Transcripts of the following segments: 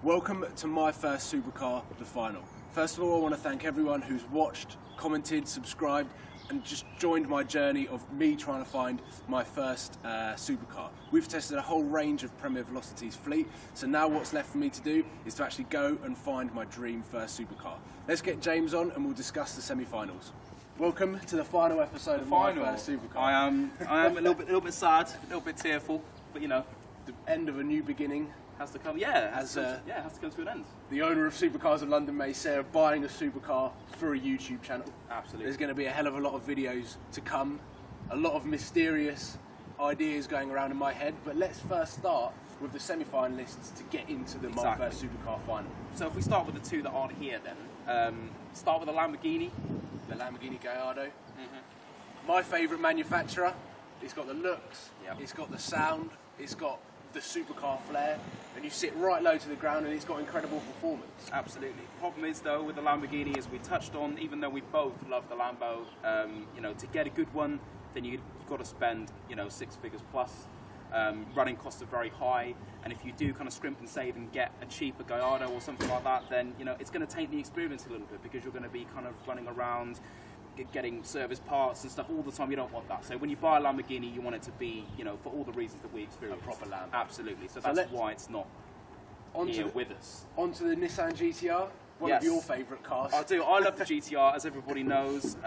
Welcome to my first supercar, the final. First of all, I want to thank everyone who's watched, commented, subscribed, and just joined my journey of me trying to find my first supercar. We've tested a whole range of Premier Velocity's fleet, so now what's left for me to do is to actually go and find my dream first supercar. Let's get James on and we'll discuss the semi-finals. Welcome to the final episode of my first supercar. I am a little bit sad, a little bit tearful, but you know, the end of a new beginning. Has to come, yeah, has to come to an end. The owner of Supercars of London may say of buying a supercar for a YouTube channel. Absolutely. There's going to be a hell of a lot of videos to come, a lot of mysterious ideas going around in my head, but let's first start with the semi-finalists to get into the my first supercar final. So if we start with the two that aren't here then, start with the Lamborghini. The Lamborghini Gallardo. My favourite manufacturer. It's got the looks, it's got the sound, it's got the supercar flair, and you sit right low to the ground and it's got incredible performance. Absolutely. Problem is though with the Lamborghini, as we touched on, even though we both love the Lambo, you know, to get a good one, then you've got to spend, you know, 6 figures plus. Running costs are very high, and if you do kind of scrimp and save and get a cheaper Gallardo or something like that, then you know it's going to taint the experience a little bit, because you're going to be kind of running around getting service parts and stuff all the time. You don't want that. So when you buy a Lamborghini, you want it to be, you know, for all the reasons that we experience. A proper Lambo. Absolutely. So that's why it's not here with us. Onto the Nissan GTR, one of your favourite cars. I do. I love the GTR, as everybody knows.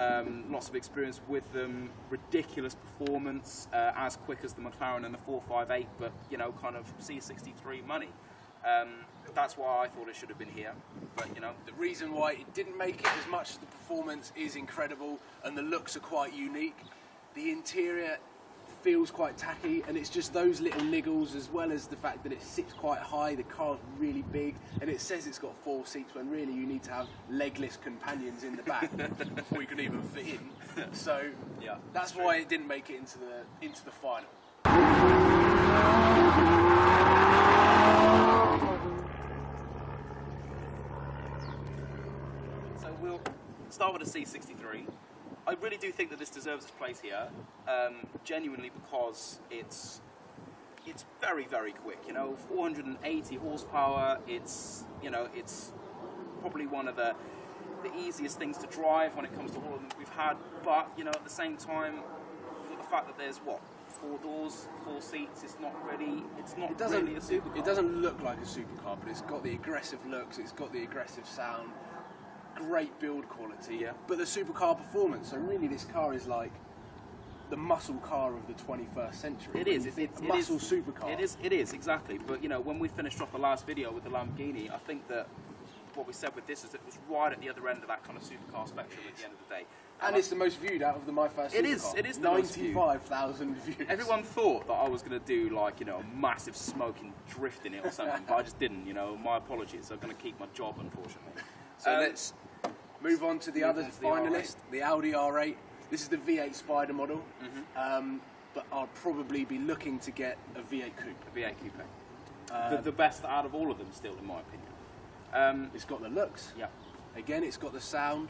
Lots of experience with them. Ridiculous performance, as quick as the McLaren and the 458, but you know, kind of C63 money. That's why I thought it should have been here, but you know. The reason why it didn't make it, as much as the performance is incredible and the looks are quite unique, the interior feels quite tacky, and it's just those little niggles, as well as the fact that it sits quite high, the car's really big, and it says it's got 4 seats when really you need to have legless companions in the back before you can even fit in. So yeah, that's why it didn't make it into the final. We'll start with a C63. I really do think that this deserves its place here, genuinely, because it's very, very quick. You know, 480 horsepower. It's, you know, it's probably one of the easiest things to drive when it comes to all of them that we've had. But you know, at the same time, the fact that there's 4 doors, 4 seats. It's not really a supercar. It doesn't look like a supercar, but it's got the aggressive looks. It's got the aggressive sound. Great build quality, but the supercar performance. So really, this car is like the muscle car of the 21st century. It is. It's a muscle supercar. It is exactly. But you know, when we finished off the last video with the Lamborghini, I think that what we said with this is that it was right at the other end of that kind of supercar spectrum at the end of the day. And it's the most viewed out of the My First Supercar. It is the 95,000 views. Everyone thought that I was going to do like, you know, a massive smoking drift in it or something, but I just didn't. You know, my apologies. I'm going to keep my job, unfortunately. So let's move on to the other finalist, the Audi R8. This is the V8 Spider model, but I'll probably be looking to get a V8 Coupe. A V8 Coupe. The best out of all of them, still, in my opinion. It's got the looks. Yeah. Again, it's got the sound.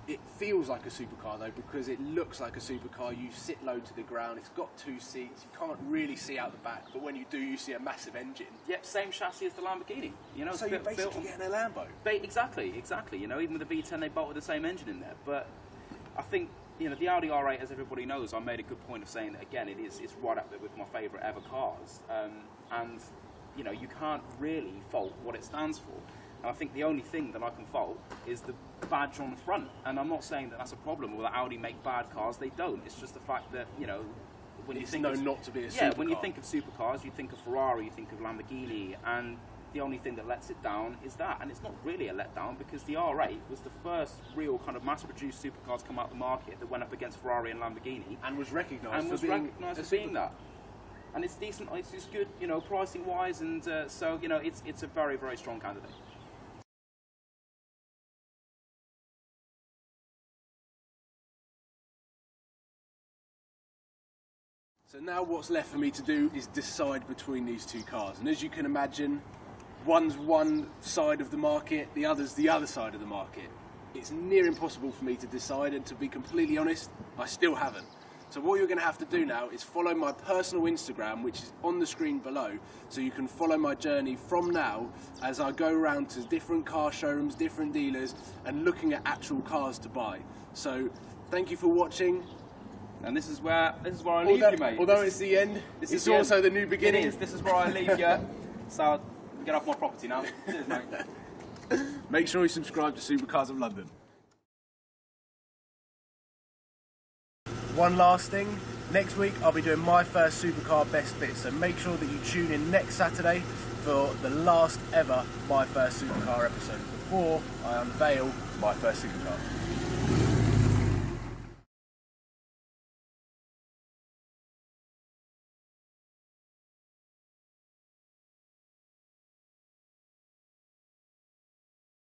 It feels like a supercar though, because it looks like a supercar. You sit low to the ground. It's got 2 seats. You can't really see out the back, but when you do, you see a massive engine. Yep, same chassis as the Lamborghini. You know, so you're basically getting a Lambo. Exactly. You know, even with the V10, they bolted the same engine in there. But I think, you know, the Audi R8, as everybody knows, I made a good point of saying that again. It's right up there with my favourite ever cars, and you know, you can't really fault what it stands for. And I think the only thing that I can fault is the badge on the front. And I'm not saying that that's a problem, or that Audi make bad cars. They don't. It's just the fact that, you know, when you think not to be a supercar. Yeah, when you think of supercars, you think of Ferrari, you think of Lamborghini, and the only thing that lets it down is that. And it's not really a letdown, because the R8 was the first real kind of mass-produced supercar to come out the market that went up against Ferrari and Lamborghini. And was recognised for being that. And it's decent, it's good, you know, pricing-wise, and so, you know, it's a very, very strong candidate. So now what's left for me to do is decide between these 2 cars. And as you can imagine, one's one side of the market, the other's the other side of the market. It's near impossible for me to decide, and to be completely honest, I still haven't. So what you're going to have to do now is follow my personal Instagram, which is on the screen below, so you can follow my journey from now as I go around to different car showrooms, different dealers, and looking at actual cars to buy. So thank you for watching. And this is where I leave you, mate. Although it's the end, it's also the new beginning. It is. This is where I leave you. So get off my property now. Cheers, mate. Make sure you subscribe to Supercars of London. One last thing, next week I'll be doing my first Supercar best bits, so make sure that you tune in next Saturday for the last ever My First Supercar episode before I unveil my first Supercar.